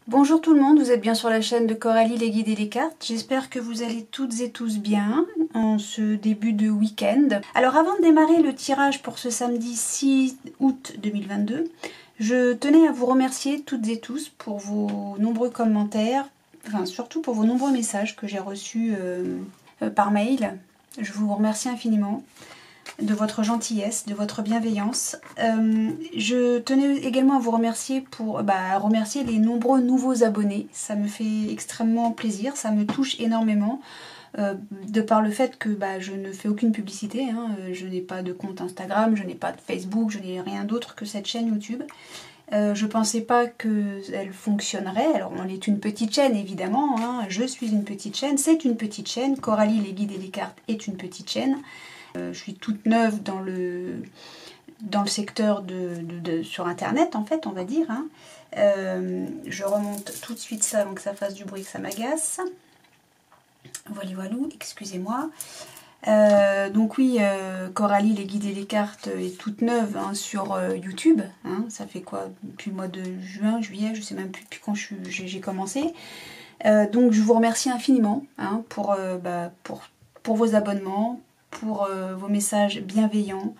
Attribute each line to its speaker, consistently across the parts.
Speaker 1: Bonjour tout le monde, vous êtes bien sur la chaîne de Coralie les guides et les cartes. J'espère que vous allez toutes et tous bien en ce début de week-end. Alors avant de démarrer le tirage pour ce samedi 6 août 2022, je tenais à vous remercier toutes et tous pour vos nombreux commentaires, enfin surtout pour vos nombreux messages que j'ai reçus par mail. Je vous remercie infiniment de votre gentillesse, de votre bienveillance. Je tenais également à vous remercier pour remercier les nombreux nouveaux abonnés. Ça me fait extrêmement plaisir, ça me touche énormément. De par le fait que je ne fais aucune publicité, je n'ai pas de compte Instagram, je n'ai pas de Facebook, je n'ai rien d'autre que cette chaîne YouTube. Je pensais pas qu'elle fonctionnerait. Alors on est une petite chaîne évidemment, je suis une petite chaîne, c'est une petite chaîne, Coralie les guides et les cartes est une petite chaîne. Je suis toute neuve dans le secteur sur internet en fait, on va dire. Je remonte tout de suite ça avant que ça fasse du bruit, que ça m'agace. Voilà, excusez-moi. Donc oui, Coralie les guides et les cartes est toute neuve sur YouTube. Ça fait quoi? Depuis le mois de juin, juillet, je sais même plus depuis quand j'ai commencé. Donc je vous remercie infiniment pour vos abonnements, pour vos messages bienveillants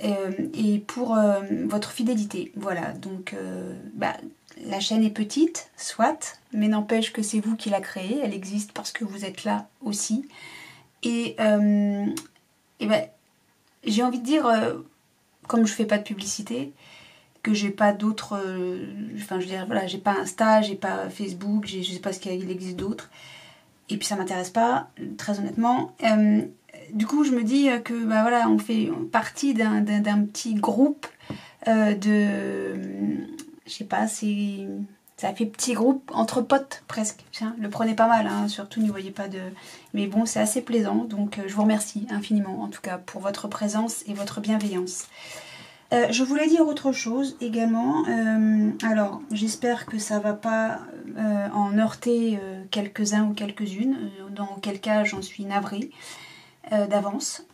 Speaker 1: et pour votre fidélité. Voilà, donc la chaîne est petite, soit, mais n'empêche que c'est vous qui la créée, elle existe parce que vous êtes là aussi. Et j'ai envie de dire, comme je fais pas de publicité, que j'ai pas d'autres, j'ai pas Insta, j'ai pas Facebook, je sais pas ce qu'il existe d'autre, et puis ça m'intéresse pas, très honnêtement. Du coup, je me dis que on fait partie d'un petit groupe je sais pas, ça fait petit groupe entre potes presque. Tiens, le prenez pas mal, surtout n'y voyez pas de... Mais bon, c'est assez plaisant, donc je vous remercie infiniment en tout cas pour votre présence et votre bienveillance. Je voulais dire autre chose également. Alors, j'espère que ça va pas en heurter quelques-uns ou quelques-unes, dans quel cas j'en suis navrée d'avance.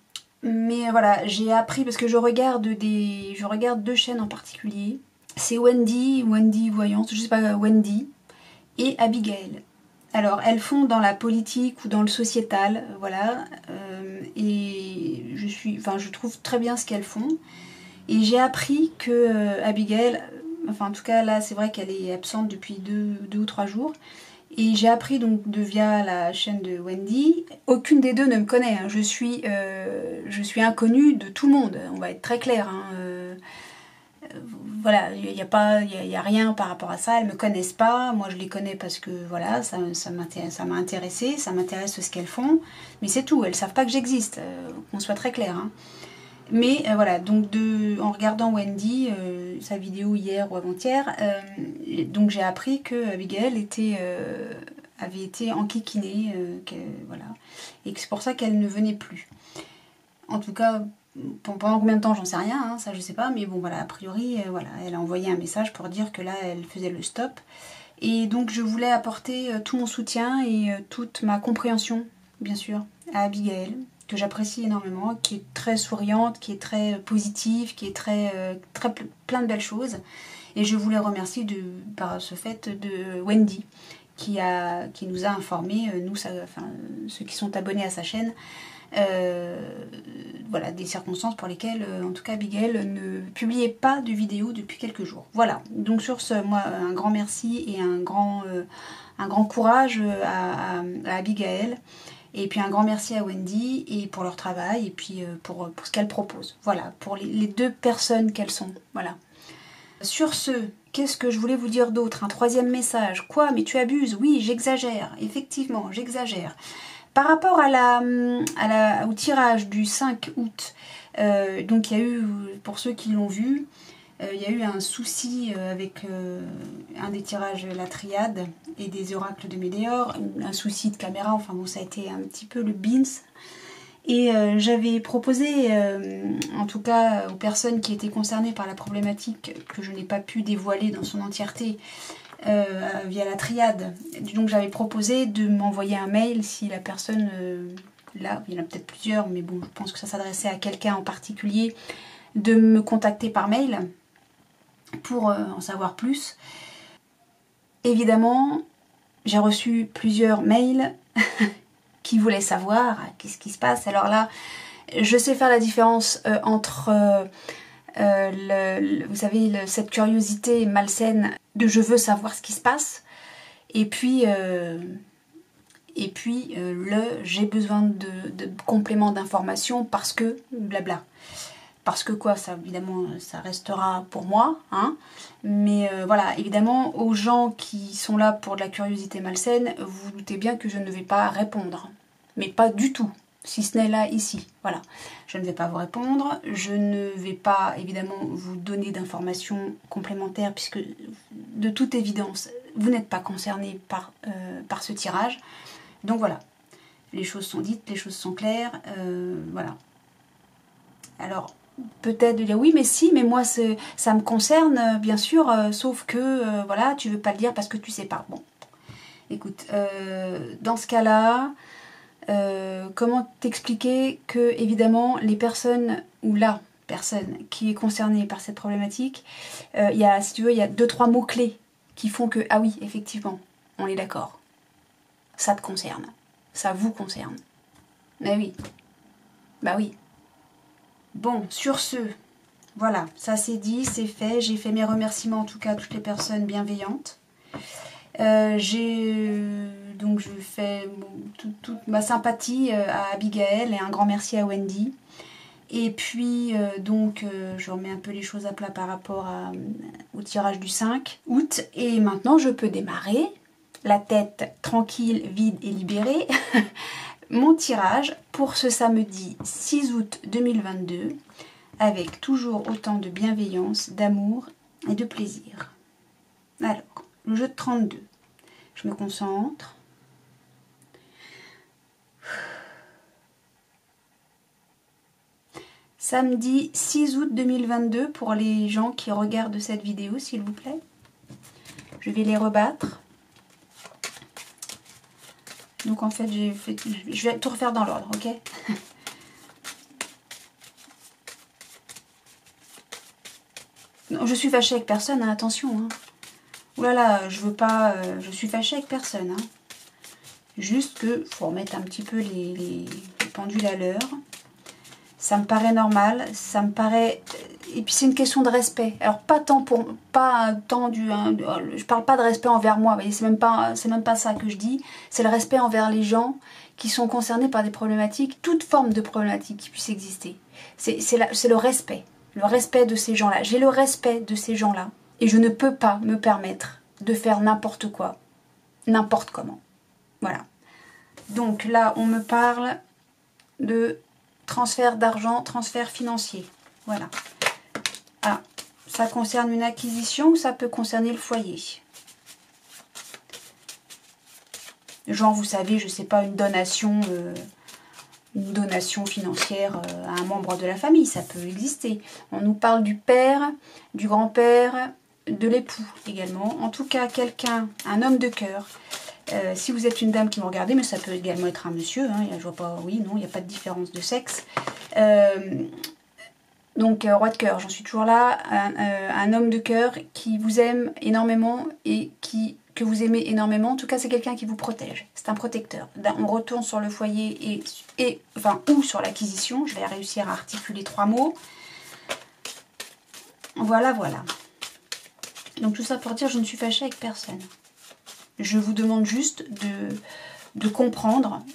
Speaker 1: Mais voilà, j'ai appris parce que je regarde deux chaînes en particulier. C'est Wendy Voyance, je sais pas, Wendy et Abigail. Alors, elles font dans la politique ou dans le sociétal, voilà. Et je trouve très bien ce qu'elles font. Et j'ai appris que Abigail, enfin en tout cas là, c'est vrai qu'elle est absente depuis deux ou 3 jours. Et j'ai appris donc via la chaîne de Wendy, aucune des deux ne me connaît, je suis inconnue de tout le monde, on va être très clair. Voilà, il y a rien par rapport à ça, elles me connaissent pas, moi je les connais parce que voilà, ça m'a intéressée, ça m'intéresse ce qu'elles font, mais c'est tout, elles savent pas que j'existe, qu'on soit très clair. Mais voilà, donc en regardant Wendy, sa vidéo hier ou avant-hier, donc j'ai appris que Abigail avait été enquiquinée, voilà, et que c'est pour ça qu'elle ne venait plus. En tout cas, pendant combien de temps, j'en sais rien, ça je sais pas, mais bon voilà, a priori, voilà, elle a envoyé un message pour dire que là, elle faisait le stop. Et donc je voulais apporter tout mon soutien et toute ma compréhension, bien sûr, à Abigail, que j'apprécie énormément, qui est très souriante, qui est très positive, qui est très plein de belles choses. Et je voulais remercier par ce fait de Wendy, qui nous a informés, ceux qui sont abonnés à sa chaîne, voilà, des circonstances pour lesquelles, en tout cas, Abigail ne publiait pas de vidéo depuis quelques jours. Voilà, donc sur ce, moi, un grand merci et un grand courage à Abigail. Et puis un grand merci à Wendy et pour leur travail et puis pour ce qu'elles proposent. Voilà, pour les deux personnes qu'elles sont. Voilà. Sur ce, qu'est-ce que je voulais vous dire d'autre? Un troisième message. Quoi? Mais tu abuses? Oui, j'exagère. Effectivement, j'exagère. Par rapport au tirage du 5 août, donc il y a eu, pour ceux qui l'ont vu, il y a eu un souci avec un des tirages, la triade et des oracles de Médéor, un souci de caméra, enfin bon, ça a été un petit peu le beans. Et j'avais proposé, en tout cas aux personnes qui étaient concernées par la problématique, que je n'ai pas pu dévoiler dans son entièreté via la triade, donc j'avais proposé de m'envoyer un mail si la personne, là, il y en a peut-être plusieurs, mais bon, je pense que ça s'adressait à quelqu'un en particulier, de me contacter par mail pour en savoir plus. évidemment, j'ai reçu plusieurs mails qui voulaient savoir qu'est-ce qui se passe. Alors là, je sais faire la différence entre, vous savez, cette curiosité malsaine de je veux savoir ce qui se passe, et puis j'ai besoin de compléments d'informations parce que blabla. Parce que quoi, ça évidemment, ça restera pour moi, hein. Mais voilà, évidemment, aux gens qui sont là pour de la curiosité malsaine, vous doutez bien que je ne vais pas répondre. Mais pas du tout, si ce n'est là, ici. Voilà, je ne vais pas vous répondre, je ne vais pas évidemment vous donner d'informations complémentaires, puisque de toute évidence, vous n'êtes pas concerné par ce tirage. Donc voilà, les choses sont dites, les choses sont claires, voilà. Alors, peut-être de dire oui, mais si, mais moi ça me concerne, bien sûr, sauf que, voilà, tu veux pas le dire parce que tu sais pas. Bon, écoute, dans ce cas-là, comment t'expliquer que, évidemment, les personnes, ou la personne qui est concernée par cette problématique, il y a, si tu veux, il y a 2-3 mots-clés qui font que, ah oui, effectivement, on est d'accord, ça te concerne, ça vous concerne. Mais oui, bah oui. Bon, sur ce, voilà, ça c'est dit, c'est fait. J'ai fait mes remerciements en tout cas à toutes les personnes bienveillantes. Donc je fais toute ma sympathie à Abigail et un grand merci à Wendy. Et puis je remets un peu les choses à plat par rapport au tirage du 5 août. Et maintenant je peux démarrer, la tête tranquille, vide et libérée. Mon tirage pour ce samedi 6 août 2022 avec toujours autant de bienveillance, d'amour et de plaisir. Alors, le jeu de 32. Je me concentre. Samedi 6 août 2022 pour les gens qui regardent cette vidéo, s'il vous plaît. Je vais les rebattre. Donc en fait, je vais tout refaire dans l'ordre, ok? Non, je suis fâchée avec personne, hein, attention. Hein. Ouh là là, je veux pas... je suis fâchée avec personne. Hein. Juste que faut remettre un petit peu les pendules à l'heure. Ça me paraît normal, ça me paraît... Et puis c'est une question de respect. Alors pas tant du... Hein, je parle pas de respect envers moi, vous voyez, c'est même pas ça que je dis. C'est le respect envers les gens qui sont concernés par des problématiques, toute forme de problématique qui puisse exister. C'est le respect de ces gens-là. J'ai le respect de ces gens-là. Et je ne peux pas me permettre de faire n'importe quoi, n'importe comment. Voilà. Donc là, on me parle de transfert d'argent, transfert financier. Voilà. Ah, ça concerne une acquisition ou ça peut concerner le foyer? Genre, vous savez, je sais pas, une donation financière à un membre de la famille, ça peut exister. On nous parle du père, du grand-père, de l'époux également. En tout cas, quelqu'un, un homme de cœur. Si vous êtes une dame qui me regardez, mais ça peut également être un monsieur, hein, je vois pas, oui, non, il n'y a pas de différence de sexe. Donc, roi de cœur, j'en suis toujours là, un homme de cœur qui vous aime énormément et que vous aimez énormément. En tout cas, c'est quelqu'un qui vous protège, c'est un protecteur. On retourne sur le foyer ou sur l'acquisition, je vais réussir à articuler 3 mots. Voilà, voilà. Donc tout ça pour dire, je ne suis fâchée avec personne. Je vous demande juste de comprendre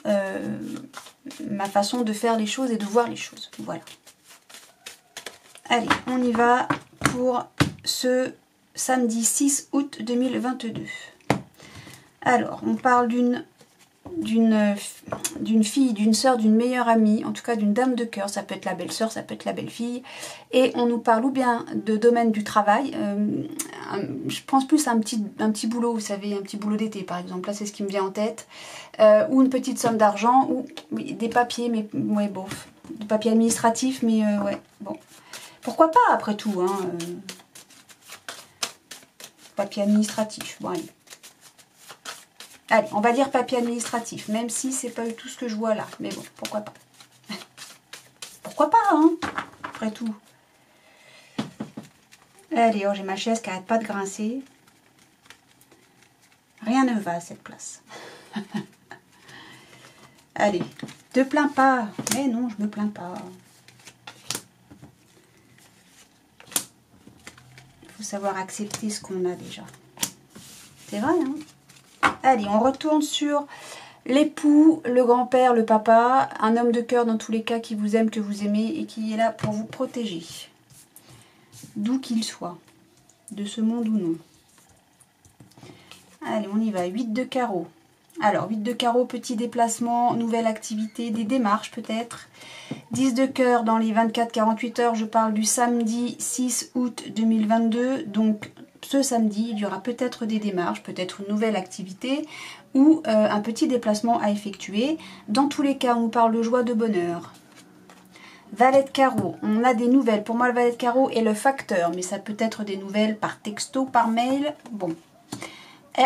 Speaker 1: ma façon de faire les choses et de voir les choses. Voilà. Allez, on y va pour ce samedi 6 août 2022. Alors, on parle d'une fille, d'une sœur, d'une meilleure amie, en tout cas d'une dame de cœur, ça peut être la belle-sœur, ça peut être la belle-fille, et on nous parle ou bien de domaine du travail, je pense plus à un petit boulot, vous savez, un petit boulot d'été par exemple, là c'est ce qui me vient en tête, ou une petite somme d'argent, ou oui, des papiers, mais ouais, bof, des papiers administratifs, mais ouais, bon, pourquoi pas après tout, hein, papier administratif, bon allez. Allez, on va dire papier administratif, même si c'est pas du tout ce que je vois là. Mais bon, pourquoi pas. Pourquoi pas, hein, après tout. Allez, oh, j'ai ma chaise qui arrête pas de grincer. Rien ne va à cette place. Allez, te plains pas. Mais non, je me plains pas. Il faut savoir accepter ce qu'on a déjà. C'est vrai, hein? Allez, on retourne sur l'époux, le grand-père, le papa. Un homme de cœur dans tous les cas qui vous aime, que vous aimez et qui est là pour vous protéger. D'où qu'il soit. De ce monde ou non. Allez, on y va. 8 de carreau. Alors, 8 de carreau, petit déplacement, nouvelle activité, des démarches peut-être. 10 de cœur dans les 24-48 heures, je parle du samedi 6 août 2022. Donc, ce samedi, il y aura peut-être des démarches, peut-être une nouvelle activité ou un petit déplacement à effectuer. Dans tous les cas, on nous parle de joie, de bonheur. Valet de carreau, on a des nouvelles. Pour moi, le valet de carreau est le facteur, mais ça peut être des nouvelles par texto, par mail. Bon.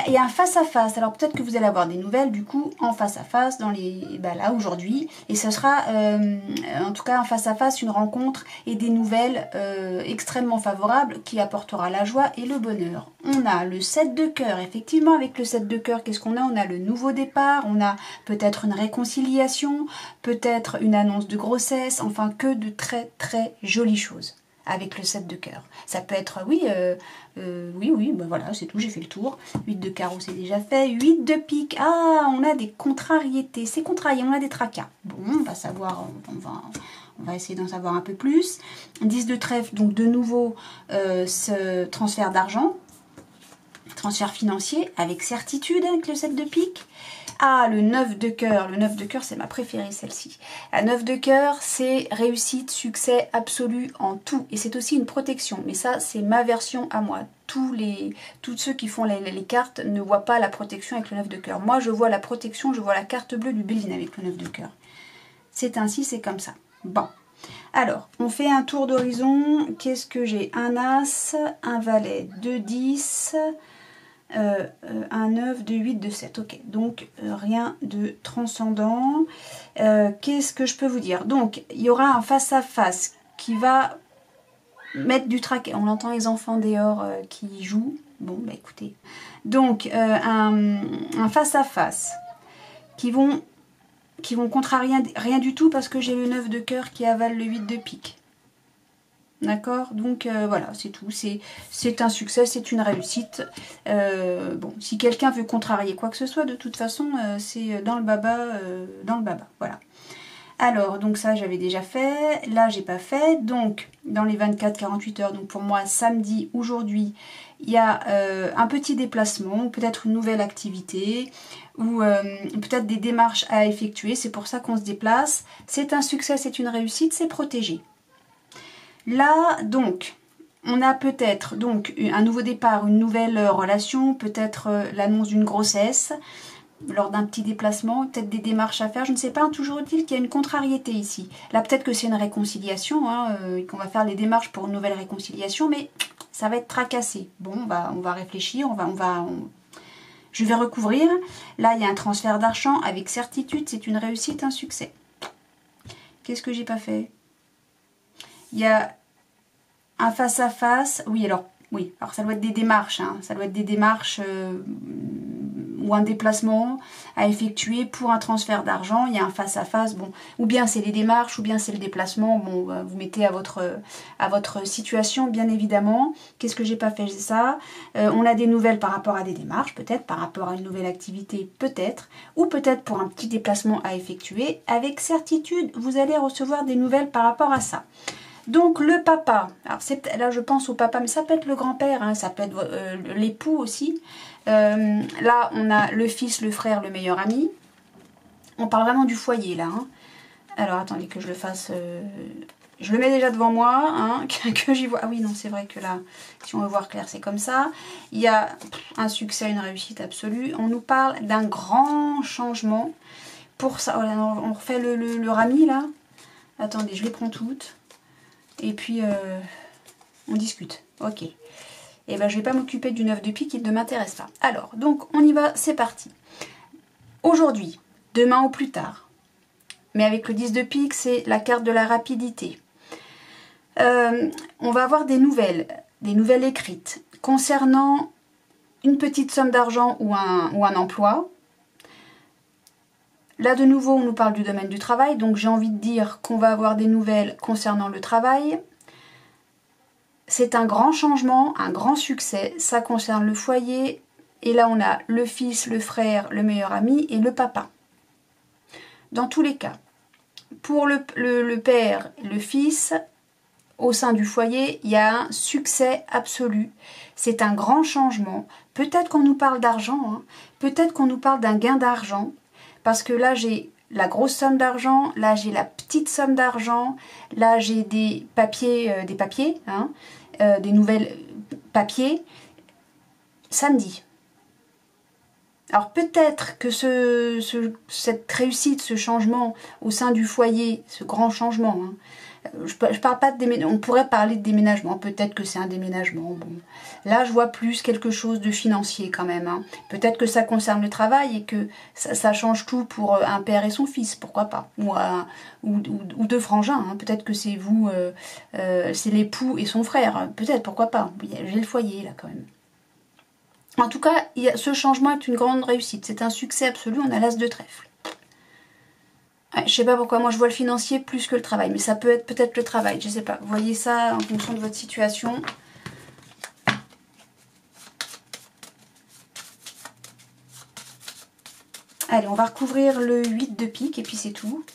Speaker 1: Il y a un face-à-face, alors peut-être que vous allez avoir des nouvelles du coup en face-à-face dans les là aujourd'hui, et ce sera en tout cas un face-à-face, une rencontre et des nouvelles extrêmement favorables qui apportera la joie et le bonheur. On a le 7 de cœur, effectivement avec le 7 de cœur, qu'est-ce qu'on a? On a le nouveau départ, on a peut-être une réconciliation, peut-être une annonce de grossesse, enfin que de très très jolies choses. Avec le 7 de cœur. Ça peut être, oui, ben voilà, c'est tout, j'ai fait le tour. 8 de carreau, c'est déjà fait. 8 de pique, ah, on a des contrariétés. C'est contrarié, on a des tracas. Bon, on va savoir, on va essayer d'en savoir un peu plus. 10 de trèfle, donc de nouveau, ce transfert d'argent, transfert financier, avec certitude, avec le 7 de pique. Ah, le 9 de cœur. Le 9 de cœur, c'est ma préférée, celle-ci. La 9 de cœur, c'est réussite, succès absolu en tout. Et c'est aussi une protection. Mais ça, c'est ma version à moi. Tous ceux qui font les cartes ne voient pas la protection avec le 9 de cœur. Moi, je vois la protection, je vois la carte bleue du Béline avec le 9 de cœur. C'est ainsi, c'est comme ça. Bon. Alors, on fait un tour d'horizon. Qu'est-ce que j'ai? Un As, un Valet, 2 10... un 9, 2, 8, 2, 7. Ok, donc rien de transcendant. Qu'est-ce que je peux vous dire? Donc, il y aura un face-à-face qui va mettre du traquet. On entend les enfants dehors qui jouent. Bon, bah écoutez. Donc, un face-à-face qui vont contrarier rien du tout parce que j'ai le 9 de cœur qui avale le 8 de pique. D'accord, donc voilà, c'est tout. C'est un succès, c'est une réussite. Bon, si quelqu'un veut contrarier quoi que ce soit, de toute façon, c'est dans le baba, voilà. Alors, donc ça, j'avais déjà fait. Là, j'ai pas fait. Donc, dans les 24-48 heures, donc pour moi, samedi, aujourd'hui, il y a un petit déplacement, peut-être une nouvelle activité, ou peut-être des démarches à effectuer. C'est pour ça qu'on se déplace. C'est un succès, c'est une réussite, c'est protégé. Là, donc, on a peut-être donc un nouveau départ, une nouvelle relation, peut-être l'annonce d'une grossesse, lors d'un petit déplacement, peut-être des démarches à faire, je ne sais pas, toujours est-il qu'il y a une contrariété ici. Là, peut-être que c'est une réconciliation, et qu'on va faire les démarches pour une nouvelle réconciliation, mais ça va être tracassé. Bon, on va réfléchir, je vais recouvrir. Là, il y a un transfert d'argent avec certitude, c'est une réussite, un succès. Qu'est-ce que j'ai pas fait? Il y a un face-à-face. Oui, alors ça doit être des démarches. Ça doit être des démarches ou un déplacement à effectuer pour un transfert d'argent. Il y a un face-à-face. Bon, ou bien c'est les démarches, ou bien c'est le déplacement. Bon, vous mettez à votre situation, bien évidemment. Qu'est-ce que j'ai pas fait? C'est ça. On a des nouvelles par rapport à des démarches, peut-être, par rapport à une nouvelle activité, peut-être, ou peut-être pour un petit déplacement à effectuer. Avec certitude, vous allez recevoir des nouvelles par rapport à ça. Donc le papa, alors là je pense au papa, mais ça peut être le grand-père, ça peut être l'époux aussi. Là on a le fils, le frère, le meilleur ami. On parle vraiment du foyer là. Alors attendez que je le fasse, je le mets déjà devant moi, que j'y vois. Ah oui non, c'est vrai que là, si on veut voir clair, c'est comme ça. Il y a un succès, une réussite absolue. On nous parle d'un grand changement. Pour ça, voilà, on refait le rami là. Attendez, je les prends toutes. Et puis, on discute. Ok. Et ben, je vais pas m'occuper du 9 de pique, il ne m'intéresse pas. Alors, donc, on y va, c'est parti. Aujourd'hui, demain ou plus tard. Mais avec le 10 de pique, c'est la carte de la rapidité. On va avoir des nouvelles écrites concernant une petite somme d'argent ou un emploi. Là de nouveau on nous parle du domaine du travail, donc j'ai envie de dire qu'on va avoir des nouvelles concernant le travail. C'est un grand changement, un grand succès, ça concerne le foyer, et là on a le fils, le frère, le meilleur ami et le papa. Dans tous les cas, pour le père, le fils, au sein du foyer, il y a un succès absolu. C'est un grand changement. Peut-être qu'on nous parle d'argent, hein. Peut-être qu'on nous parle d'un gain d'argent, parce que là j'ai la grosse somme d'argent, là j'ai la petite somme d'argent, là j'ai des papiers, hein, des nouvelles papiers, samedi. Alors peut-être que cette réussite, ce changement au sein du foyer, ce grand changement, hein, je parle pas de déménagement, on pourrait parler de déménagement, peut-être que c'est un déménagement, bon. Là je vois plus quelque chose de financier quand même, hein. Peut-être que ça concerne le travail et que ça change tout pour un père et son fils, pourquoi pas, ou deux frangins, hein. Peut-être que c'est vous, c'est l'époux et son frère, peut-être, pourquoi pas, j'ai le foyer là quand même. En tout cas, ce changement est une grande réussite. C'est un succès absolu. On a l'as de trèfle. Ouais, je sais pas pourquoi. Moi, je vois le financier plus que le travail. Mais ça peut être peut-être le travail. Je sais pas. Vous voyez ça en fonction de votre situation. Allez, on va recouvrir le 8 de pique. Et puis c'est tout.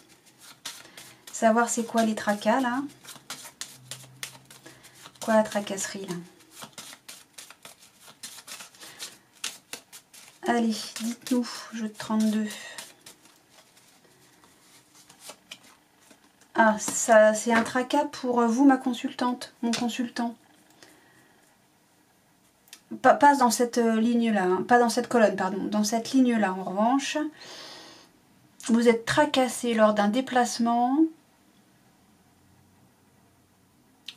Speaker 1: Savoir c'est quoi les tracas, là. Quoi la tracasserie, là. Allez, dites-nous, jeu de 32. Ah, ça, c'est un tracas pour vous, ma consultante, mon consultant. Pas dans cette ligne-là, hein, pas dans cette colonne, pardon. Dans cette ligne-là, en revanche, vous êtes tracassé lors d'un déplacement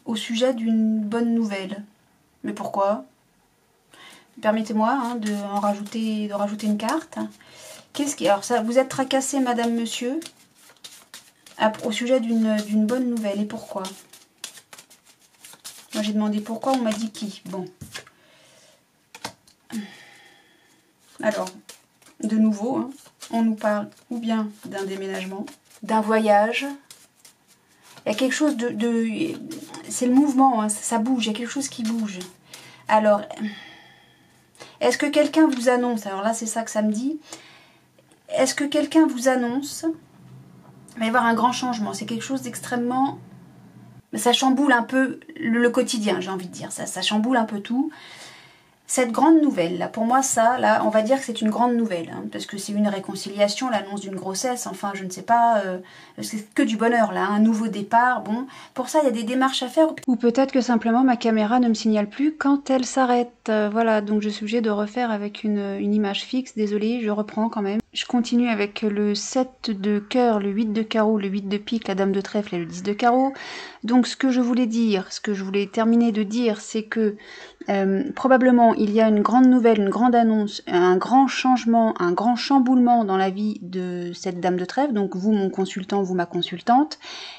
Speaker 1: au sujet d'une bonne nouvelle. Mais pourquoi ? Permettez-moi hein, de rajouter une carte. Alors ça, vous êtes tracassé, madame, monsieur, au sujet d'une bonne nouvelle. Et pourquoi? Moi j'ai demandé pourquoi, on m'a dit qui. Bon. Alors, de nouveau, hein, on nous parle ou bien d'un déménagement, d'un voyage. Il y a quelque chose c'est le mouvement, hein, ça bouge, il y a quelque chose qui bouge. Alors... Est-ce que quelqu'un vous annonce, alors là c'est ça que ça me dit, est-ce que quelqu'un vous annonce, il va y avoir un grand changement, c'est quelque chose d'extrêmement, ça chamboule un peu le quotidien, j'ai envie de dire, ça chamboule un peu tout. Cette grande nouvelle, là, pour moi ça, là, on va dire que c'est une grande nouvelle, hein, parce que c'est une réconciliation, l'annonce d'une grossesse, enfin je ne sais pas, c'est que du bonheur là, un nouveau départ, bon, pour ça il y a des démarches à faire. Ou peut-être que simplement ma caméra ne me signale plus quand elle s'arrête, voilà, donc je suis obligée de refaire avec une image fixe, désolée, je reprends quand même. Je continue avec le 7 de cœur, le 8 de carreau, le 8 de pique, la dame de trèfle et le 10 de carreau. Donc ce que je voulais dire, ce que je voulais terminer de dire, c'est que probablement il y a une grande nouvelle, une grande annonce, un grand changement, un grand chamboulement dans la vie de cette dame de trèfle, donc vous mon consultant, vous ma consultante,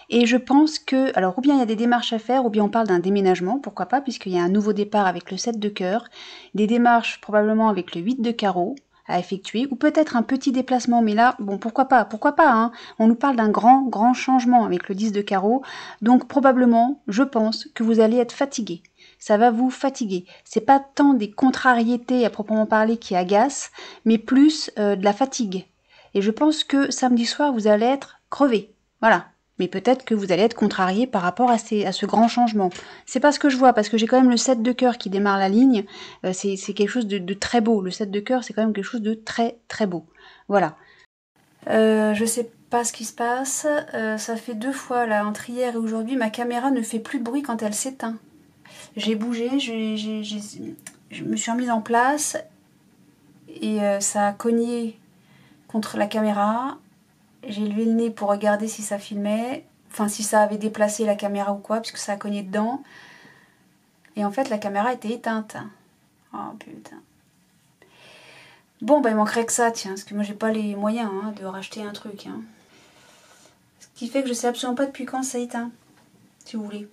Speaker 1: et je pense que, alors ou bien il y a des démarches à faire, ou bien on parle d'un déménagement, pourquoi pas, puisqu'il y a un nouveau départ avec le 7 de cœur, des démarches probablement avec le 8 de carreau à effectuer, ou peut-être un petit déplacement, mais là, bon, pourquoi pas, hein, on nous parle d'un grand changement avec le 10 de carreau, donc probablement, je pense que vous allez être fatigué. Ça va vous fatiguer. C'est pas tant des contrariétés à proprement parler qui agacent, mais plus de la fatigue. Et je pense que samedi soir, vous allez être crevé. Voilà. Mais peut-être que vous allez être contrarié par rapport à ce grand changement. C'est pas ce que je vois, parce que j'ai quand même le 7 de cœur qui démarre la ligne. C'est quelque chose de très beau. Le 7 de cœur, c'est quand même quelque chose de très beau. Voilà. Je sais pas ce qui se passe. Ça fait 2 fois, là, entre hier et aujourd'hui, ma caméra ne fait plus de bruit quand elle s'éteint. J'ai bougé, je me suis remise en place et ça a cogné contre la caméra. J'ai levé le nez pour regarder si ça filmait, enfin si ça avait déplacé la caméra ou quoi, puisque ça a cogné dedans. Et en fait la caméra était éteinte. Oh putain. Bon bah il manquerait que ça, tiens, parce que moi j'ai pas les moyens hein, de racheter un truc. Hein. Ce qui fait que je sais absolument pas depuis quand ça éteint, si vous voulez.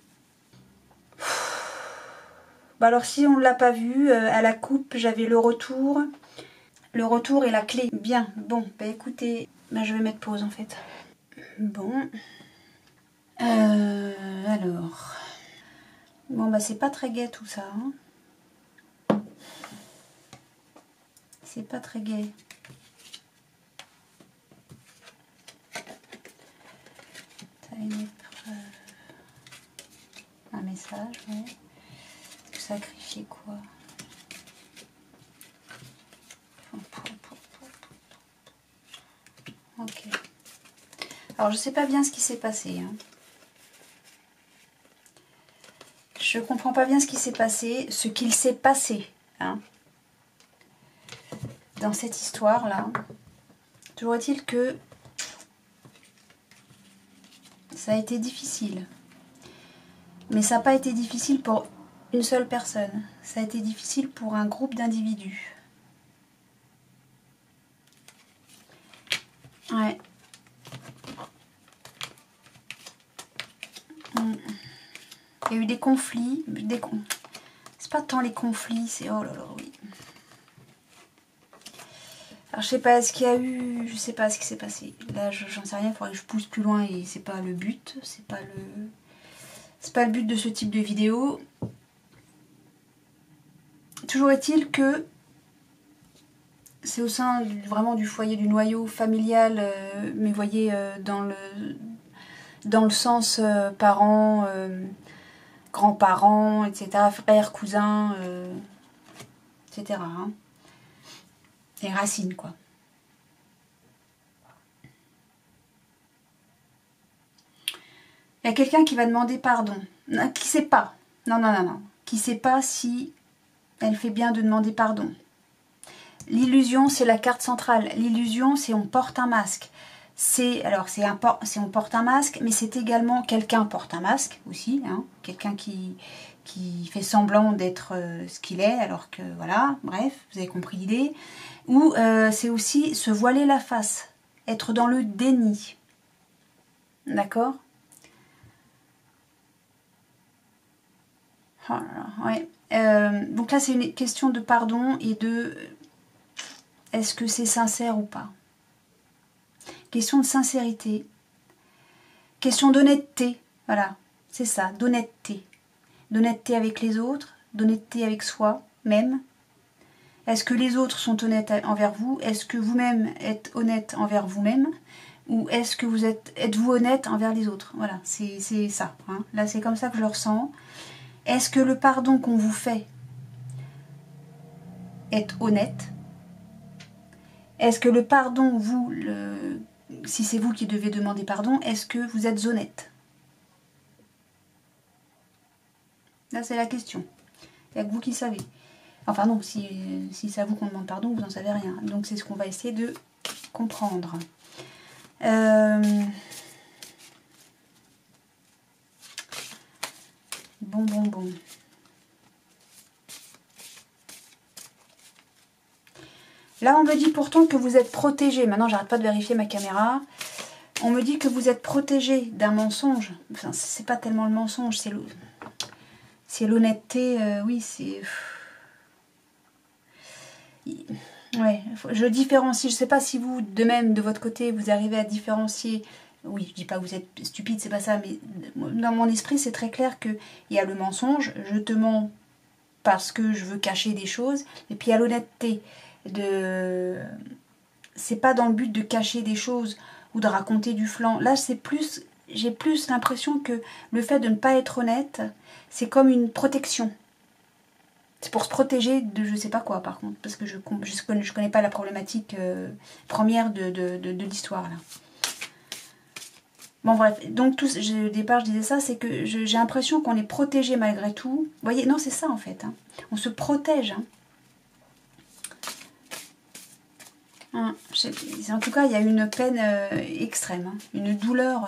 Speaker 1: Bah alors si on ne l'a pas vu, à la coupe, j'avais le retour. Le retour et la clé. Bien, bon, bah écoutez, bah je vais mettre pause en fait. Bon. Alors. Bon bah c'est pas très gai tout ça. Hein. C'est pas très gai. Ça va mettre un message, ouais. Sacrifier quoi? Ok. Alors je sais pas bien ce qui s'est passé. Hein. Je comprends pas bien ce qui s'est passé, ce qu'il s'est passé. Hein. Dans cette histoire-là. Toujours est-il que ça a été difficile. Mais ça n'a pas été difficile pour une seule personne. Ça a été difficile pour un groupe d'individus. Ouais. Il y a eu des conflits. C'est pas tant les conflits, c'est... Oh là là, oui. Alors je sais pas, est-ce qu'il y a eu... Je sais pas ce qui s'est passé. Là, j'en sais rien, il faudrait que je pousse plus loin et c'est pas le but. C'est pas le but de ce type de vidéo. Toujours est-il que c'est au sein vraiment du foyer, du noyau familial, mais voyez, dans le sens parents, grands-parents, etc., frères, cousins, etc. Hein. Les racines, quoi. Il y a quelqu'un qui va demander pardon. Non, qui sait pas. Non. Qui sait pas si elle fait bien de demander pardon. L'illusion, c'est la carte centrale. L'illusion, c'est on porte un masque. C'est on porte un masque, mais c'est également quelqu'un porte un masque aussi. Hein, quelqu'un qui fait semblant d'être ce qu'il est, alors que voilà, bref, vous avez compris l'idée. Ou c'est aussi se voiler la face, être dans le déni. D'accord? Oh là là, ouais. Donc là, c'est une question de pardon et de est-ce que c'est sincère ou pas? Question de sincérité. Question d'honnêteté. Voilà, c'est ça, d'honnêteté. D'honnêteté avec les autres, d'honnêteté avec soi-même. Est-ce que les autres sont honnêtes envers vous? Est-ce que vous-même êtes honnête envers vous-même? Ou est-ce que êtes-vous honnête envers les autres? Voilà, c'est ça. Hein. Là, c'est comme ça que je le ressens. Est-ce que le pardon qu'on vous fait est honnête? Est-ce que le pardon, si c'est vous qui devez demander pardon, est-ce que vous êtes honnête? Là, c'est la question. Il n'y a que vous qui savez. Enfin non, si c'est à vous qu'on demande pardon, vous n'en savez rien. Donc c'est ce qu'on va essayer de comprendre. Bon. Là, on me dit pourtant que vous êtes protégé. Maintenant, j'arrête pas de vérifier ma caméra. On me dit que vous êtes protégé d'un mensonge. Enfin, c'est pas tellement le mensonge, c'est l'honnêteté. Oui, c'est... Ouais, je différencie. Je sais pas si vous, de même, de votre côté, vous arrivez à différencier. Oui, je dis pas que vous êtes stupide, c'est pas ça, mais dans mon esprit, c'est très clair qu'il y a le mensonge. Je te mens parce que je veux cacher des choses. Et puis il y a l'honnêteté. C'est pas dans le but de cacher des choses ou de raconter du flan. Là, j'ai plus l'impression que le fait de ne pas être honnête, c'est comme une protection. C'est pour se protéger de je sais pas quoi, par contre, parce que je connais pas la problématique première de l'histoire, là. Bon, bref, donc au départ, je disais ça, c'est que j'ai l'impression qu'on est protégé malgré tout. Vous voyez, non, c'est ça, en fait. Hein. On se protège, hein. En tout cas, il y a une peine extrême, hein, une douleur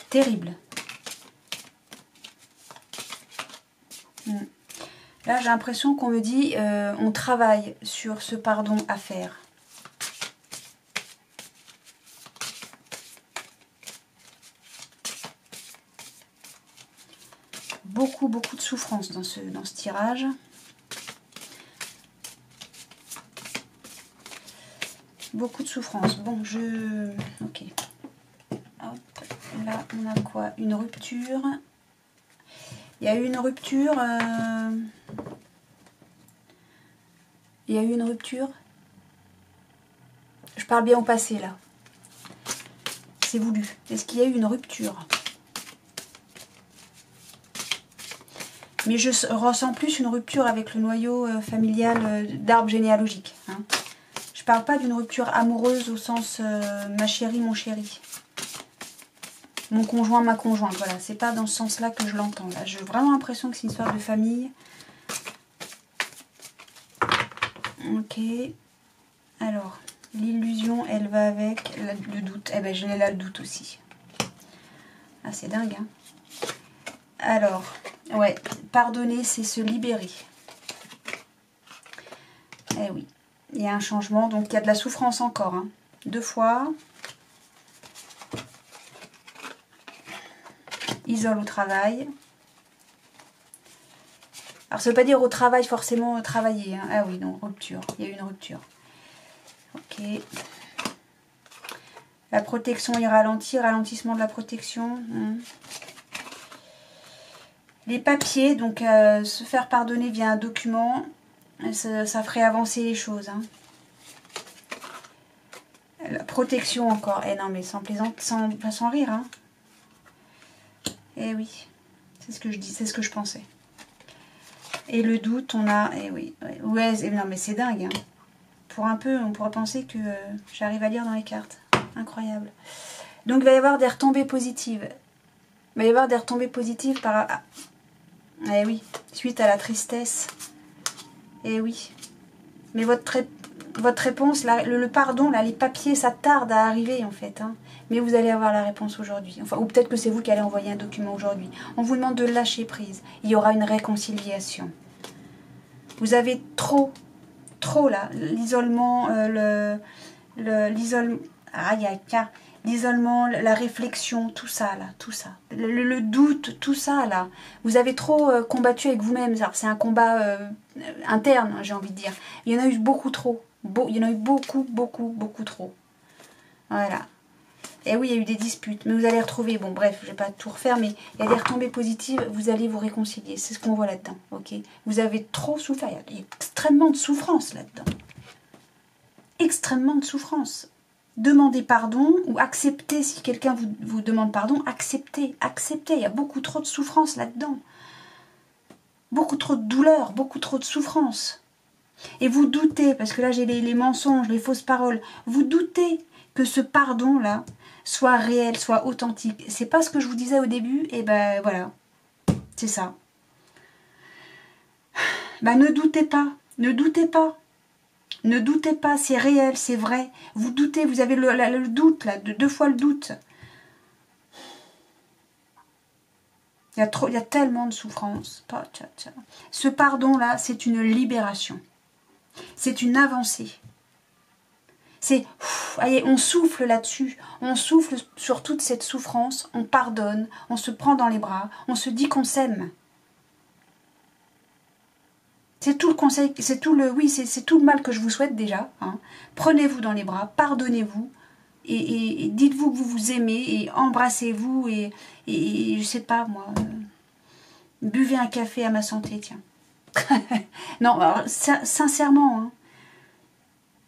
Speaker 1: terrible. Là, j'ai l'impression qu'on me dit on travaille sur ce pardon à faire. beaucoup de souffrance dans ce tirage. Beaucoup de souffrance. Bon, ok. Hop, là, on a quoi? Une rupture. Il y a eu une rupture. Il y a eu une rupture. Je parle bien au passé, là. C'est voulu. Est-ce qu'il y a eu une rupture? Mais je ressens plus une rupture avec le noyau familial d'arbre généalogique. Hein. Je parle pas d'une rupture amoureuse au sens ma chérie, mon chéri. Mon conjoint, ma conjointe. Voilà, c'est pas dans ce sens-là que je l'entends. Là, j'ai vraiment l'impression que c'est une histoire de famille. Ok. Alors, l'illusion, elle va avec le doute. Eh ben, je l'ai là, le doute aussi. Ah, c'est dingue, hein. Alors, ouais, pardonner, c'est se libérer. Eh oui, il y a un changement, donc il y a de la souffrance encore. Hein. 2 fois. Isole au travail. Alors, ça ne veut pas dire au travail forcément travailler. Hein. Ah oui, non, rupture. Il y a eu une rupture. Ok. La protection est ralentie, ralentissement de la protection. Les papiers, donc se faire pardonner via un document, ça ferait avancer les choses. Hein. La protection encore. Eh non, mais sans plaisanter, sans rire. Hein. Eh oui, c'est ce que je dis, c'est ce que je pensais. Et le doute, on a... Eh oui, ouais, non mais c'est dingue. Hein. Pour un peu, on pourrait penser que j'arrive à lire dans les cartes. Incroyable. Donc il va y avoir des retombées positives. Il va y avoir des retombées positives par... Eh oui, suite à la tristesse. Eh oui. Mais votre réponse, le pardon, là, les papiers, ça tarde à arriver en fait. Hein. Mais vous allez avoir la réponse aujourd'hui. Enfin, ou peut-être que c'est vous qui allez envoyer un document aujourd'hui. On vous demande de lâcher prise. Il y aura une réconciliation. Vous avez trop là, l'isolement, l'isolement, l'isolement, la réflexion, tout ça là, tout ça. Le doute, tout ça là. Vous avez trop combattu avec vous-même. C'est un combat interne, j'ai envie de dire. Il y en a eu beaucoup trop. Il y en a eu beaucoup trop. Voilà. Et oui, il y a eu des disputes, mais vous allez retrouver, bon bref, je ne vais pas tout refaire, mais il y a des retombées positives, vous allez vous réconcilier, c'est ce qu'on voit là-dedans, ok? Vous avez trop souffert, il y a extrêmement de souffrance là-dedans. Extrêmement de souffrance. Demandez pardon ou acceptez, si quelqu'un vous demande pardon, acceptez, il y a beaucoup trop de souffrance là-dedans. Beaucoup trop de douleur, beaucoup trop de souffrance. Et vous doutez, parce que là j'ai les mensonges, les fausses paroles, vous doutez que ce pardon-là soit réel, soit authentique. C'est pas ce que je vous disais au début, et ben voilà, c'est ça. Ben ne doutez pas, ne doutez pas. Ne doutez pas, c'est réel, c'est vrai. Vous doutez, vous avez le doute, là, 2 fois le doute. Il y a tellement de souffrance. Ce pardon-là, c'est une libération. C'est une avancée. C'est, allez, on souffle là-dessus, on souffle sur toute cette souffrance, on pardonne, on se prend dans les bras, on se dit qu'on s'aime. C'est tout le conseil, c'est tout le mal que je vous souhaite déjà. Hein. Prenez-vous dans les bras, pardonnez-vous et dites-vous que vous vous aimez et embrassez-vous et je sais pas moi, buvez un café à ma santé, tiens. Non, alors, sincèrement, hein,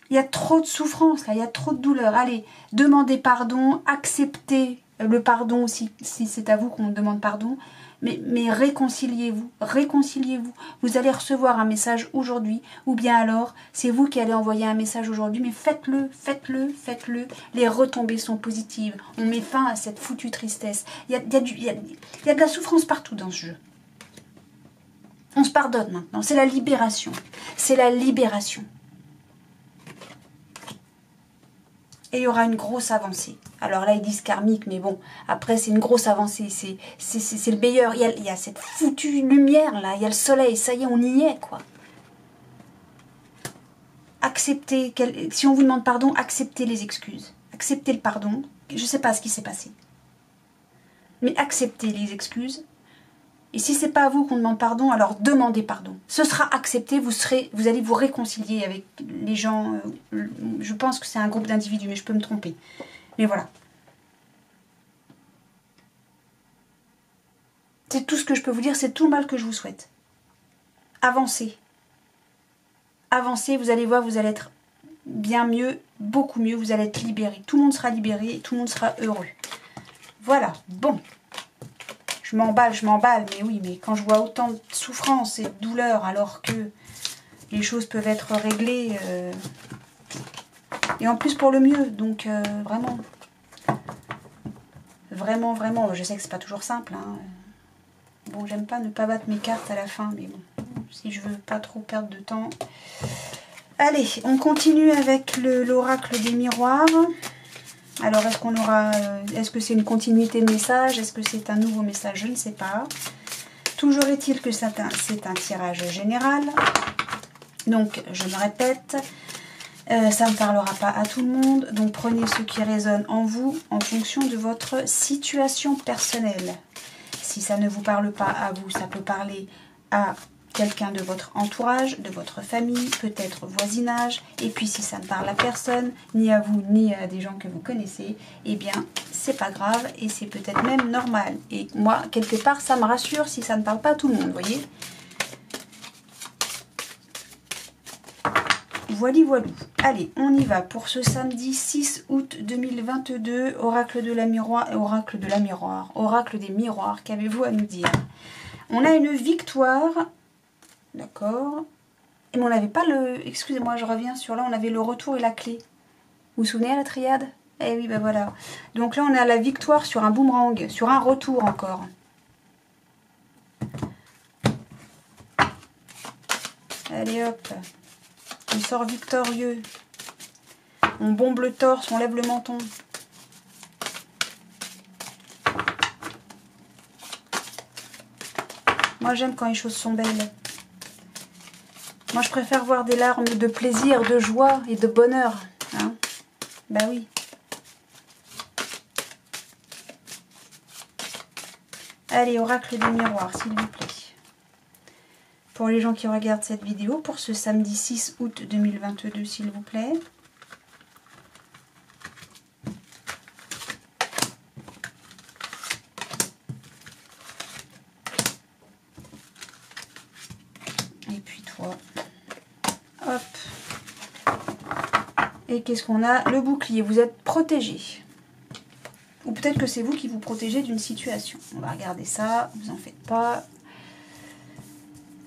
Speaker 1: il y a trop de souffrance là, il y a trop de douleur. Allez, demandez pardon, acceptez le pardon si c'est à vous qu'on demande pardon. Mais réconciliez-vous, réconciliez-vous. Vous allez recevoir un message aujourd'hui, ou bien alors, c'est vous qui allez envoyer un message aujourd'hui, mais faites-le, faites-le, faites-le. Les retombées sont positives. On met fin à cette foutue tristesse. Il y a de la souffrance partout dans ce jeu. On se pardonne maintenant. C'est la libération. C'est la libération. Et il y aura une grosse avancée. Alors là, ils disent karmique, mais bon, après, c'est une grosse avancée. C'est le meilleur. Il y a cette foutue lumière, là. Il y a le soleil. Ça y est, on y est, quoi. Acceptez. Si on vous demande pardon, acceptez les excuses. Acceptez le pardon. Je ne sais pas ce qui s'est passé. Mais acceptez les excuses. Et si c'est pas à vous qu'on demande pardon, alors demandez pardon. Ce sera accepté, vous allez vous réconcilier avec les gens. Je pense que c'est un groupe d'individus, mais je peux me tromper. Mais voilà. C'est tout ce que je peux vous dire, c'est tout le mal que je vous souhaite. Avancez. Avancez, vous allez voir, vous allez être bien mieux, beaucoup mieux, vous allez être libéré. Tout le monde sera libéré et tout le monde sera heureux. Voilà, bon. Je m'emballe, mais oui, mais quand je vois autant de souffrance et de douleur alors que les choses peuvent être réglées, et en plus pour le mieux, donc vraiment, vraiment, je sais que c'est pas toujours simple, hein. Bon, j'aime pas ne pas battre mes cartes à la fin, mais bon, si je veux pas trop perdre de temps. Allez, on continue avec l'oracle des miroirs. Alors, est-ce que c'est une continuité de message? Est-ce que c'est un nouveau message? Je ne sais pas. Toujours est-il que c'est un tirage général. Donc, je me répète, ça ne parlera pas à tout le monde. Donc, prenez ce qui résonne en vous en fonction de votre situation personnelle. Si ça ne vous parle pas à vous, ça peut parler à quelqu'un de votre entourage, de votre famille, peut-être voisinage. Et puis si ça ne parle à personne, ni à vous, ni à des gens que vous connaissez, eh bien, c'est pas grave et c'est peut-être même normal. Et moi, quelque part, ça me rassure si ça ne parle pas à tout le monde, vous voyez. Voilà. Allez, on y va pour ce samedi 6 août 2022. Oracle de la miroir, oracle des miroirs. Qu'avez-vous à nous dire? On a une victoire. D'accord. Et on n'avait pas le... Excusez-moi, je reviens sur là. On avait le retour et la clé. Vous vous souvenez à la triade? Eh oui, ben voilà. Donc là, on a la victoire sur un boomerang. Sur un retour encore. Allez hop. On sort victorieux. On bombe le torse, on lève le menton. Moi, j'aime quand les choses sont belles. Moi, je préfère voir des larmes de plaisir, de joie et de bonheur. Hein, bah oui. Allez, oracle des miroirs, s'il vous plaît. Pour les gens qui regardent cette vidéo, pour ce samedi 6 août 2022, s'il vous plaît. Et puis toi. Hop. Et qu'est-ce qu'on a? Le bouclier, vous êtes protégé. Ou peut-être que c'est vous qui vous protégez d'une situation. On va regarder ça, vous en faites pas.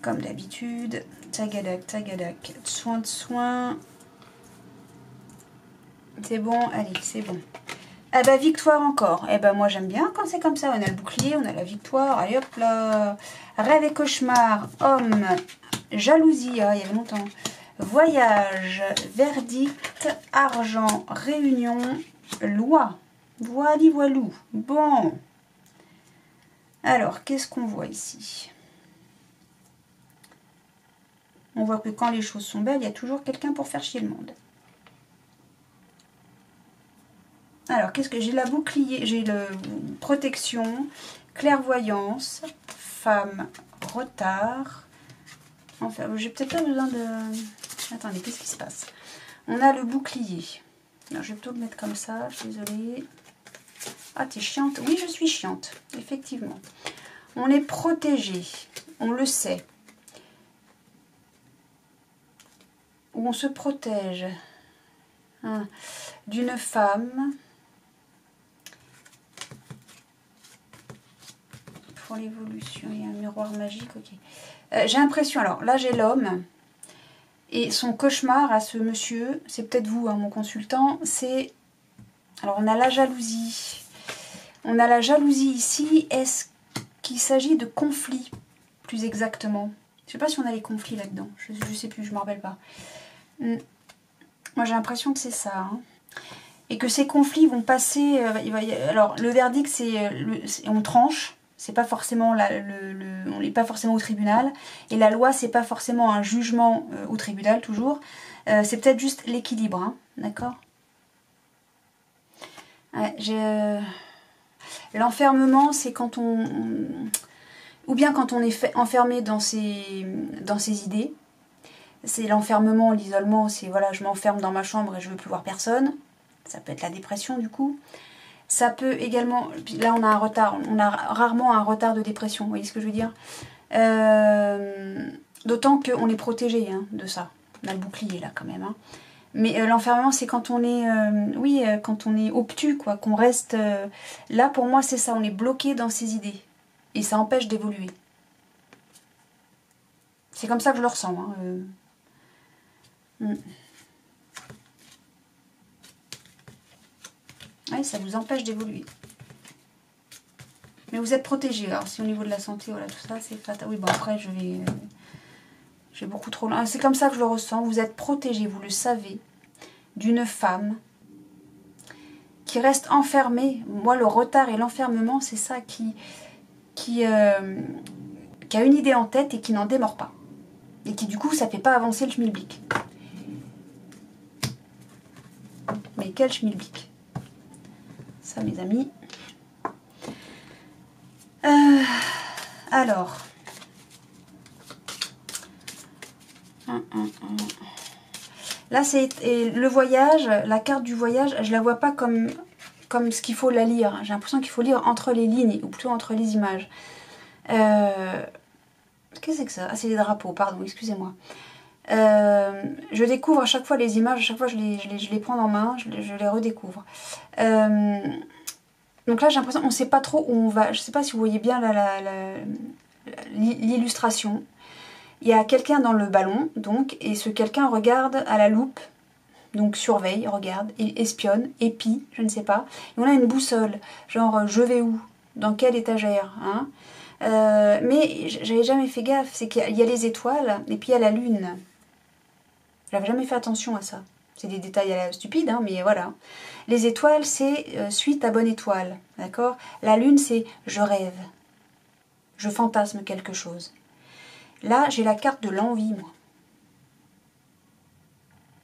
Speaker 1: Comme d'habitude, tagadak, soin de soin. C'est bon, allez, c'est bon. Ah bah victoire encore. Eh ben moi j'aime bien quand c'est comme ça. On a le bouclier, on a la victoire. Allez hop là. Rêve et cauchemar, homme, jalousie, ah, il y avait longtemps. Voyage, verdict, argent, réunion, loi. Voilou. Bon. Alors, qu'est-ce qu'on voit ici? On voit que quand les choses sont belles, il y a toujours quelqu'un pour faire chier le monde. Alors, qu'est-ce que j'ai? La bouclier, j'ai le protection, clairvoyance, femme, retard. Enfin, j'ai peut-être pas besoin de... Attendez, qu'est-ce qui se passe? On a le bouclier. Alors, je vais plutôt le mettre comme ça, je suis désolée. Ah, t'es chiante. Oui, je suis chiante, effectivement. On est protégé, on le sait. Où on se protège hein, d'une femme. Pour l'évolution, il y a un miroir magique, ok. J'ai l'impression, alors là j'ai l'homme, et son cauchemar à ce monsieur, c'est peut-être vous, hein, mon consultant, c'est... Alors on a la jalousie. On a la jalousie ici, est-ce qu'il s'agit de conflits, plus exactement? Je sais pas si on a les conflits là-dedans, je sais plus, je me rappelle pas. Moi j'ai l'impression que c'est ça. Hein. Et que ces conflits vont passer... alors le verdict c'est... on tranche, c'est pas forcément on n'est pas forcément au tribunal. Et la loi c'est pas forcément un jugement au tribunal toujours. C'est peut-être juste l'équilibre, hein, d'accord? Ouais, l'enfermement c'est quand ou bien quand on est enfermé dans ses idées. C'est l'enfermement, l'isolement, c'est voilà, je m'enferme dans ma chambre et je veux plus voir personne. Ça peut être la dépression du coup. Ça peut également, là on a un retard, on a rarement un retard de dépression, vous voyez ce que je veux dire, d'autant qu'on est protégé hein, de ça. On a le bouclier là quand même. Hein. Mais l'enfermement c'est quand on est, quand on est obtus, quoi, qu'on reste, là pour moi c'est ça, on est bloqué dans ses idées. Et ça empêche d'évoluer. C'est comme ça que je le ressens. Hein. Ouais, ça vous empêche d'évoluer. Mais vous êtes protégé. Alors si au niveau de la santé, voilà, tout ça, c'est fatal. Oui, bon après, je vais beaucoup trop loin. C'est comme ça que je le ressens. Vous êtes protégé, vous le savez, d'une femme qui reste enfermée. Moi, le retard et l'enfermement, c'est ça qui a une idée en tête et qui n'en démord pas. Et qui, du coup, ça fait pas avancer le schmilblick. Mais quel schmilblick? Ça, mes amis. Alors. Là, c'est le voyage, la carte du voyage, je la vois pas comme ce qu'il faut la lire. J'ai l'impression qu'il faut lire entre les lignes, ou plutôt entre les images. Qu'est-ce que c'est que ça? Ah, c'est des drapeaux, pardon, excusez-moi. Je découvre à chaque fois les images, à chaque fois je les prends en main, je les redécouvre. Donc là, j'ai l'impression, on ne sait pas trop où on va. Je ne sais pas si vous voyez bien l'illustration. Il y a quelqu'un dans le ballon, donc, et ce quelqu'un regarde à la loupe, donc surveille, regarde, et espionne, épie, je ne sais pas. Et on a une boussole, genre je vais où? Dans quelle étagère hein mais j'avais jamais fait gaffe, c'est qu'il y a les étoiles, et puis il y a la lune. J'avais jamais fait attention à ça. C'est des détails stupides, hein, mais voilà. Les étoiles, c'est suite à bonne étoile, d'accord? La lune, c'est je rêve. Je fantasme quelque chose. Là, j'ai la carte de l'envie, moi.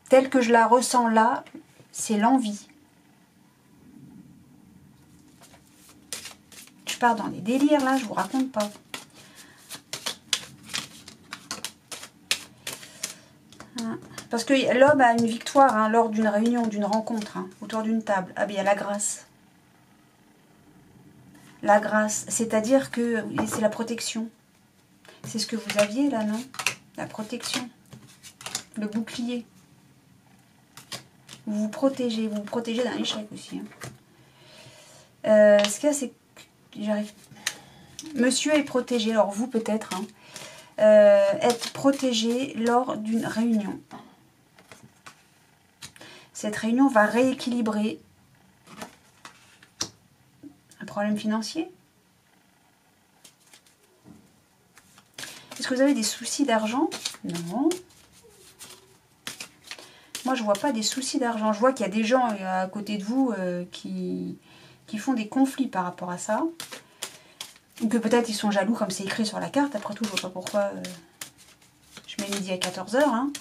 Speaker 1: Telle que je la ressens là, c'est l'envie. Je pars dans des délires, là, je vous raconte pas. Parce que l'homme a une victoire hein, lors d'une réunion, d'une rencontre, hein, autour d'une table. Ah, bien, il y a la grâce. La grâce, c'est-à-dire que c'est la protection. C'est ce que vous aviez là, non? La protection. Le bouclier. Vous vous protégez d'un échec aussi. Hein. Ce qu'il y a, c'est que j'arrive. Monsieur est protégé, alors vous peut-être, hein, être protégé lors d'une réunion. Cette réunion va rééquilibrer un problème financier. Est-ce que vous avez des soucis d'argent? Non. Moi, je vois pas des soucis d'argent. Je vois qu'il y a des gens à côté de vous qui font des conflits par rapport à ça. Ou que peut-être ils sont jaloux comme c'est écrit sur la carte. Après tout, je vois pas pourquoi je mets midi à 14 h. Hein.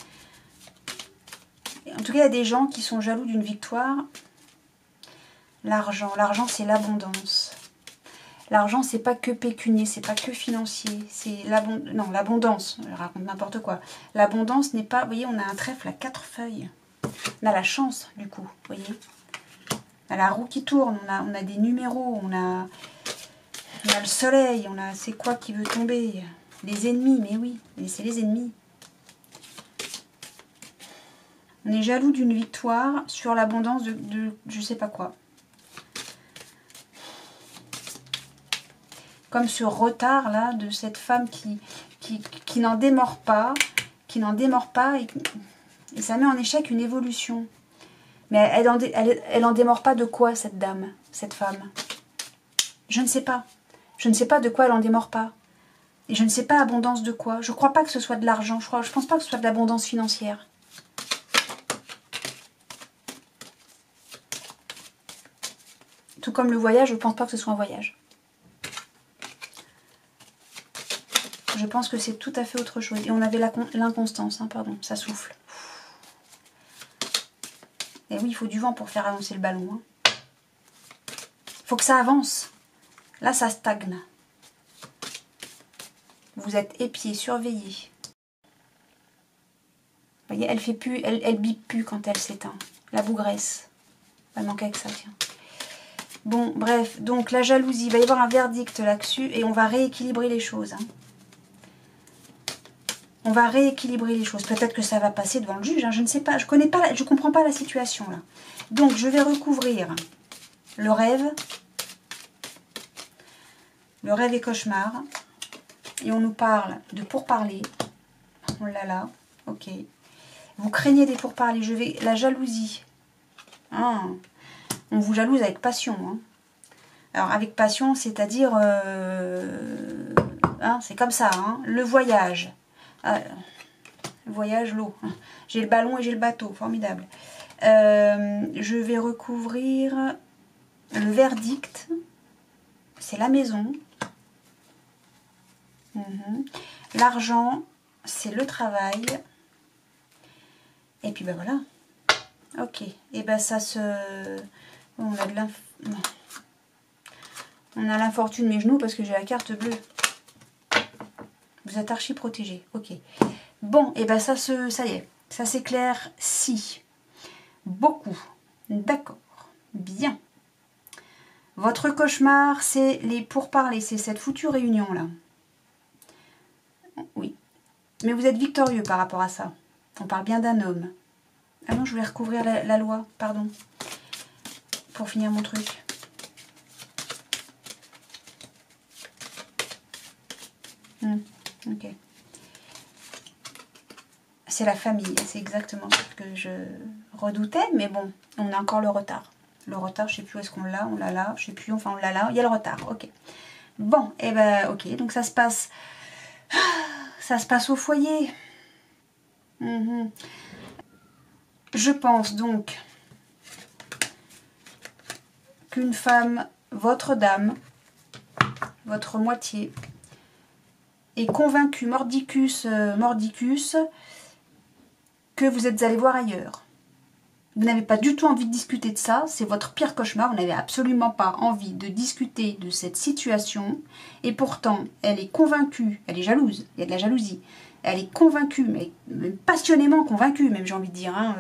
Speaker 1: En tout cas, il y a des gens qui sont jaloux d'une victoire. L'argent, c'est l'abondance. L'argent, c'est pas que pécunier, c'est pas que financier. C'est l'abondance. Je raconte n'importe quoi. L'abondance n'est pas... Vous voyez, on a un trèfle à 4 feuilles. On a la chance, du coup. Vous voyez, on a la roue qui tourne. On a des numéros. On a le soleil. On a... C'est quoi qui veut tomber? Les ennemis, mais oui. C'est les ennemis. On est jaloux d'une victoire sur l'abondance de je sais pas quoi. Comme ce retard là de cette femme qui n'en démord pas, et ça met en échec une évolution. Mais elle en démord pas de quoi cette dame, cette femme? Je ne sais pas. Je ne sais pas de quoi elle en démord pas. Et je ne sais pas abondance de quoi. Je crois pas que ce soit de l'argent. Je pense pas que ce soit de l'abondance financière. Tout comme le voyage, je ne pense pas que ce soit un voyage. Je pense que c'est tout à fait autre chose. Et on avait l'inconstance, hein, pardon, ça souffle. Et oui, il faut du vent pour faire avancer le ballon. Hein. Il faut que ça avance. Là, ça stagne. vous êtes épiée, surveillée. Vous voyez, elle fait plus, elle bip plus quand elle s'éteint. La bougresse. Elle manque avec ça, tiens. Bon, bref, donc la jalousie, il va y avoir un verdict là-dessus et on va rééquilibrer les choses. Hein. On va rééquilibrer les choses. Peut-être que ça va passer devant le juge, hein, je ne sais pas, je connais pas, je comprends pas la situation là. Donc je vais recouvrir le rêve et cauchemar. Et on nous parle de pourparlers. Oh là là, ok. Vous craignez des pourparlers, je vais... La jalousie. Ah. On vous jalouse avec passion. Hein. Alors avec passion, c'est-à-dire... hein, c'est comme ça. Hein. Le voyage. Le voyage, l'eau. J'ai le ballon et j'ai le bateau. Formidable. Je vais recouvrir le verdict. C'est la maison. L'argent, c'est le travail. Et puis ben voilà. Ok. Et ben ça se... On a de on a l'infortune mes genoux parce que j'ai la carte bleue. Vous êtes archi protégé. Ok. Bon, et ben ça y est. Ça s'éclaire si. Beaucoup. D'accord. Bien. Votre cauchemar, c'est les pourparlers. C'est cette foutue réunion là. Oui. Mais vous êtes victorieux par rapport à ça. On parle bien d'un homme. Ah non, je voulais recouvrir la loi, pardon. Pour finir mon truc. Ok. C'est la famille, c'est exactement ce que je redoutais, mais bon, on a encore le retard. Le retard, je sais plus où est-ce qu'on l'a, on l'a là, je sais plus, enfin on l'a là, il y a le retard, ok. Bon, et ben ok, donc ça se passe au foyer. Je pense donc qu'une femme, votre dame, votre moitié, est convaincue, mordicus, que vous êtes allé voir ailleurs. Vous n'avez pas du tout envie de discuter de ça, c'est votre pire cauchemar, vous n'avez absolument pas envie de discuter de cette situation, et pourtant, elle est convaincue, elle est jalouse, il y a de la jalousie, elle est convaincue, mais passionnément convaincue, même j'ai envie de dire, hein,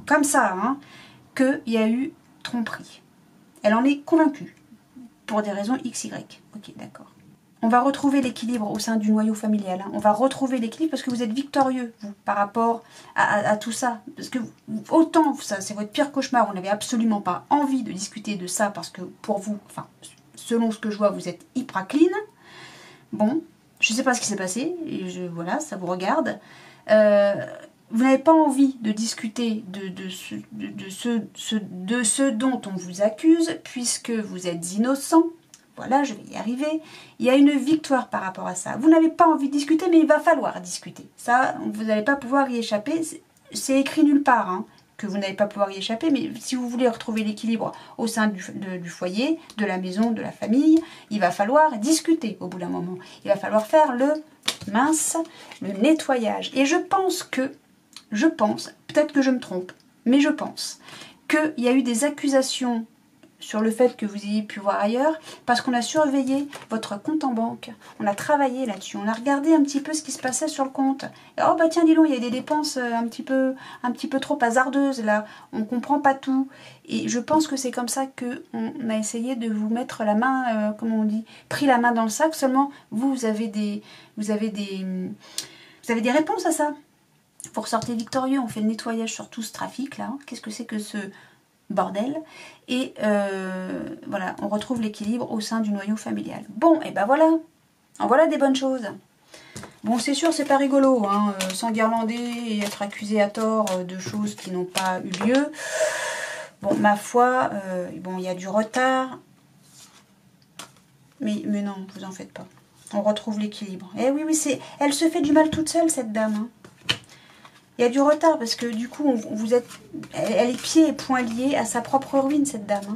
Speaker 1: comme ça, hein, qu'il y a eu tromperie. Elle en est convaincue, pour des raisons XY. Ok, d'accord. On va retrouver l'équilibre au sein du noyau familial. Hein. On va retrouver l'équilibre parce que vous êtes victorieux, vous, par rapport à tout ça. Parce que autant, ça, c'est votre pire cauchemar, vous n'avez absolument pas envie de discuter de ça parce que pour vous, enfin, selon ce que je vois, vous êtes hyper clean. Bon, je ne sais pas ce qui s'est passé, et voilà, ça vous regarde. Vous n'avez pas envie de discuter de ce dont on vous accuse, puisque vous êtes innocent. Voilà, je vais y arriver. Il y a une victoire par rapport à ça. Vous n'avez pas envie de discuter, mais il va falloir discuter. Ça, vous n'allez pas pouvoir y échapper. C'est écrit nulle part hein, que vous n'allez pas pouvoir y échapper, mais si vous voulez retrouver l'équilibre au sein du foyer, de la maison, de la famille, il va falloir discuter au bout d'un moment. Il va falloir faire le nettoyage. Et je pense, peut-être que je me trompe, mais je pense qu'il y a eu des accusations sur le fait que vous ayez pu voir ailleurs, parce qu'on a surveillé votre compte en banque, on a travaillé là-dessus, on a regardé un petit peu ce qui se passait sur le compte. Et oh bah tiens, dis donc, il y a des dépenses un petit peu trop hasardeuses là, on comprend pas tout. Et je pense que c'est comme ça qu'on a essayé de vous mettre la main, comment on dit, pris la main dans le sac, seulement vous avez des réponses à ça. Pour sortir victorieux, on fait le nettoyage sur tout ce trafic là. Qu'est-ce que c'est que ce bordel? Et voilà, on retrouve l'équilibre au sein du noyau familial. Bon, et ben voilà, en voilà des bonnes choses. Bon, c'est sûr, c'est pas rigolo, hein, s'enguirlander et être accusé à tort de choses qui n'ont pas eu lieu. Bon, ma foi, bon, il y a du retard, mais non, vous en faites pas. On retrouve l'équilibre. Eh oui, elle se fait du mal toute seule, cette dame. Hein. Il y a du retard parce que du coup, elle est pieds et poings liés à sa propre ruine, cette dame. Hein.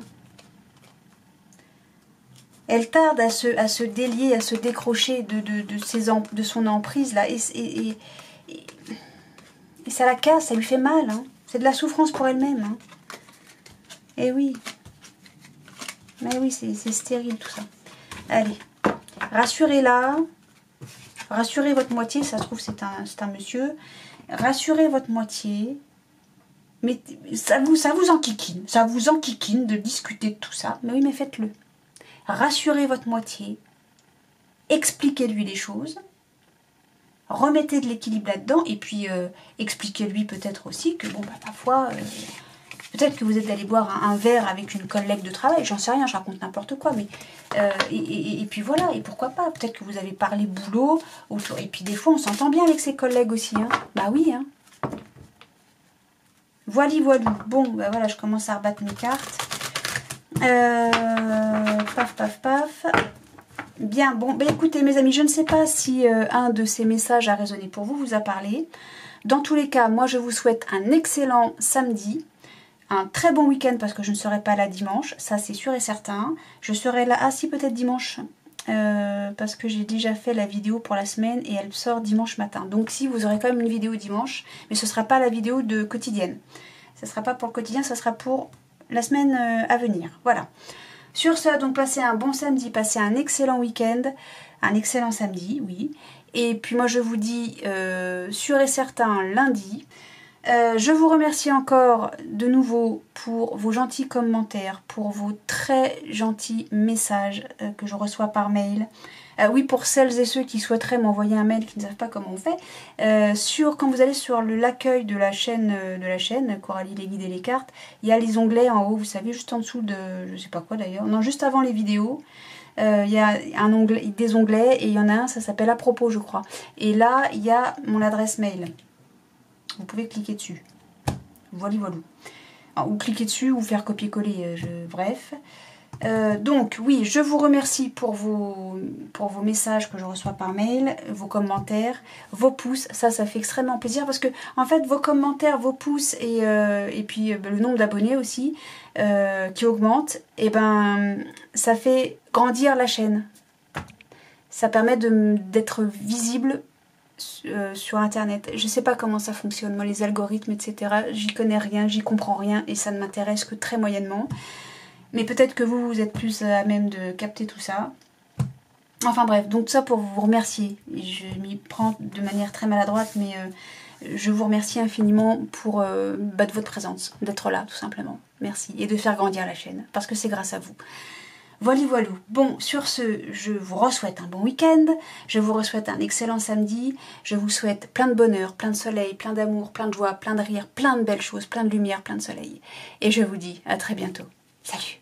Speaker 1: Elle tarde à se délier, à se décrocher de son emprise là, et ça la casse, ça lui fait mal. Hein. C'est de la souffrance pour elle-même. Hein. Et oui, mais oui, c'est stérile tout ça. Allez, rassurez-la. Rassurez votre moitié, ça se trouve c'est un monsieur. Rassurez votre moitié. Mais ça vous enquiquine. Ça vous enquiquine de discuter de tout ça. Mais oui, mais faites-le. Rassurez votre moitié. Expliquez-lui les choses. Remettez de l'équilibre là-dedans. Et puis, expliquez-lui peut-être aussi que, bon, bah, parfois... peut-être que vous êtes allé boire un verre avec une collègue de travail, j'en sais rien, je raconte n'importe quoi, mais et puis voilà, et pourquoi pas, peut-être que vous avez parlé boulot, et puis des fois on s'entend bien avec ses collègues aussi, hein. Bah oui, hein. Voilà. Bon, bah voilà, je commence à rebattre mes cartes. Paf, paf, paf. Bien, bon, bah écoutez mes amis, je ne sais pas si un de ces messages a résonné pour vous, vous a parlé. Dans tous les cas, moi je vous souhaite un excellent samedi. Un très bon week-end parce que je ne serai pas là dimanche, ça c'est sûr et certain. Je serai là, ah si peut-être dimanche, parce que j'ai déjà fait la vidéo pour la semaine et elle sort dimanche matin. Donc si, vous aurez quand même une vidéo dimanche, mais ce ne sera pas la vidéo de quotidienne. Ce ne sera pas pour le quotidien, ce sera pour la semaine à venir. Voilà. Sur ce, donc passez un bon samedi, passez un excellent week-end, un excellent samedi, oui. Et puis moi je vous dis sûr et certain lundi. Je vous remercie encore de nouveau pour vos gentils commentaires, pour vos très gentils messages que je reçois par mail. Oui, pour celles et ceux qui souhaiteraient m'envoyer un mail, qui ne savent pas comment on fait, quand vous allez sur l'accueil de la chaîne Coralie, les guides et les cartes, il y a les onglets en haut, vous savez, juste en dessous de, je sais pas quoi d'ailleurs, non, juste avant les vidéos. Il y a des onglets et il y en a un, ça s'appelle à propos je crois. Et là, il y a mon adresse mail. Vous pouvez cliquer dessus. Voilà. Ou cliquer dessus ou faire copier-coller, bref. Donc oui, je vous remercie pour vos messages que je reçois par mail, vos commentaires, vos pouces. Ça fait extrêmement plaisir parce que en fait vos commentaires, vos pouces et puis le nombre d'abonnés aussi qui augmente, et ben ça fait grandir la chaîne. Ça permet d'être visible sur internet. Je sais pas comment ça fonctionne, moi les algorithmes etc, j'y connais rien, j'y comprends rien et ça ne m'intéresse que très moyennement, mais peut-être que vous êtes plus à même de capter tout ça. Enfin bref, donc tout ça pour vous remercier. Je m'y prends de manière très maladroite, mais je vous remercie infiniment pour de votre présence, d'être là tout simplement, merci, et de faire grandir la chaîne parce que c'est grâce à vous. Voilà. Bon, sur ce, je vous souhaite un bon week-end, je vous souhaite un excellent samedi, je vous souhaite plein de bonheur, plein de soleil, plein d'amour, plein de joie, plein de rire, plein de belles choses, plein de lumière, plein de soleil. Et je vous dis à très bientôt. Salut!